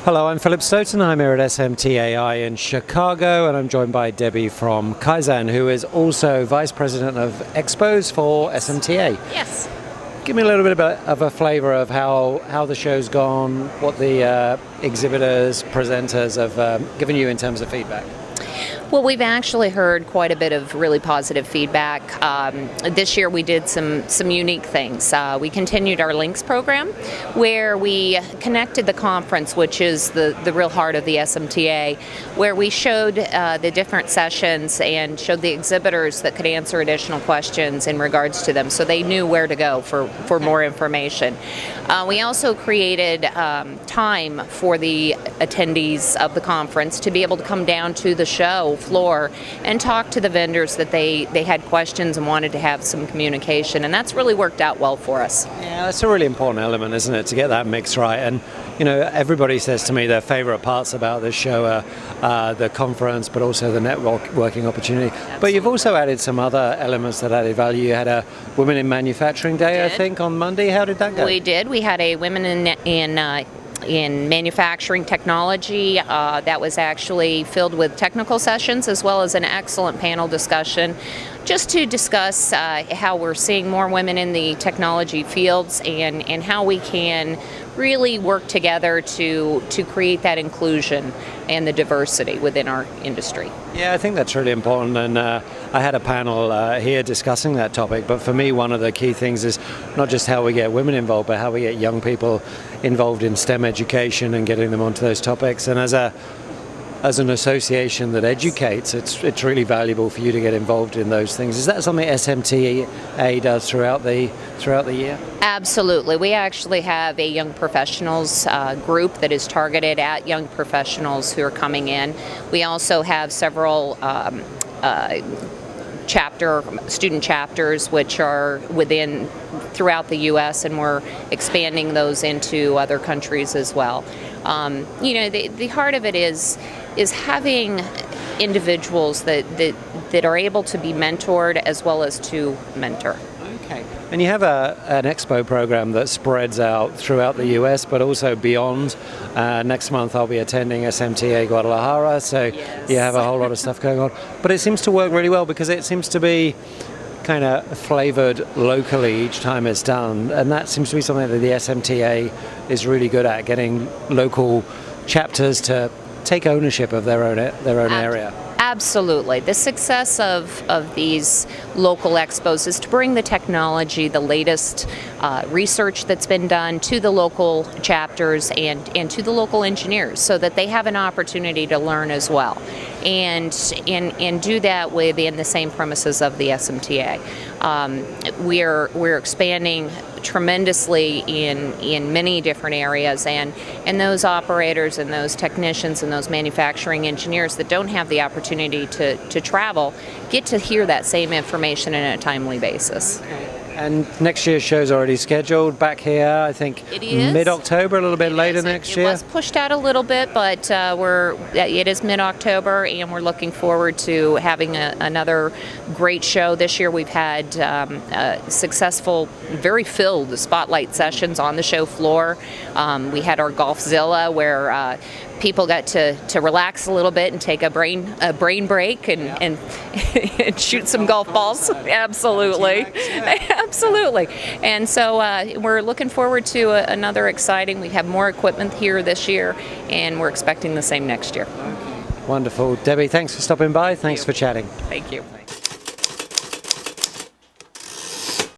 Hello, I'm Philip Stoughton. I'm here at SMTAi in Chicago, and I'm joined by Debbie from Kaizen, who is also Vice President of Expos for SMTA. Yes. Give me a little bit of a flavor of how the show's gone, what the exhibitors, presenters have given you in terms of feedback. Well, we've actually heard quite a bit of really positive feedback. This year we did some unique things. We continued our Links program, where we connected the conference, which is the real heart of the SMTA, where we showed the different sessions and showed the exhibitors that could answer additional questions in regards to them, so they knew where to go for more information. We also created time for the attendees of the conference to be able to come down to the show floor and talk to the vendors that they had questions and wanted to have some communication, and that's really worked out well for us. Yeah, that's a really important element, isn't it, to get that mix right? And everybody says to me their favorite parts about this show are the conference, but also the networking opportunity. Absolutely. But you've also added some other elements that added value. You had a Women in Manufacturing Day, I think, on Monday. How did that go? We did. We had a Women in Manufacturing Technology that was actually filled with technical sessions, as well as an excellent panel discussion just to discuss how we're seeing more women in the technology fields and how we can really work together to create that inclusion and the diversity within our industry. Yeah, I think that's really important, and I had a panel here discussing that topic, but for me one of the key things is not just how we get women involved, but how we get young people involved in STEM education and getting them onto those topics. And as an association that educates, it's really valuable for you to get involved in those things. Is that something SMTA does throughout the year? Absolutely. We actually have a young professionals group that is targeted at young professionals who are coming in. We also have several student chapters which are throughout the U.S., and we're expanding those into other countries as well. The heart of it is having individuals that are able to be mentored as well as to mentor. Okay. And you have an expo program that spreads out throughout the U.S., but also beyond. Next month I'll be attending SMTA Guadalajara, so yes. You have a whole lot of stuff going on. But it seems to work really well because it seems to be kind of flavored locally each time it's done, and that seems to be something that the SMTA is really good at, getting local chapters to take ownership of their own area. Absolutely. The success of these local expos is to bring the technology, the latest research that's been done to the local chapters and to the local engineers, so that they have an opportunity to learn as well, and do that within the same premises of the SMTA. We're expanding tremendously in many different areas, and those operators and those technicians and those manufacturing engineers that don't have the opportunity to travel get to hear that same information on a timely basis. And next year's show's already scheduled back here, I think mid-October, a little bit later next year. It was pushed out a little bit, but it is mid-October, and we're looking forward to having another great show. This year we've had successful, very filled spotlight sessions on the show floor. We had our Golfzilla, where people got to relax a little bit and take a brain break and shoot some golf balls. Absolutely. Absolutely. And so we're looking forward to another exciting. We have more equipment here this year, and we're expecting the same next year. Wonderful. Debbie, thanks for stopping by. Thanks for chatting. Thank you.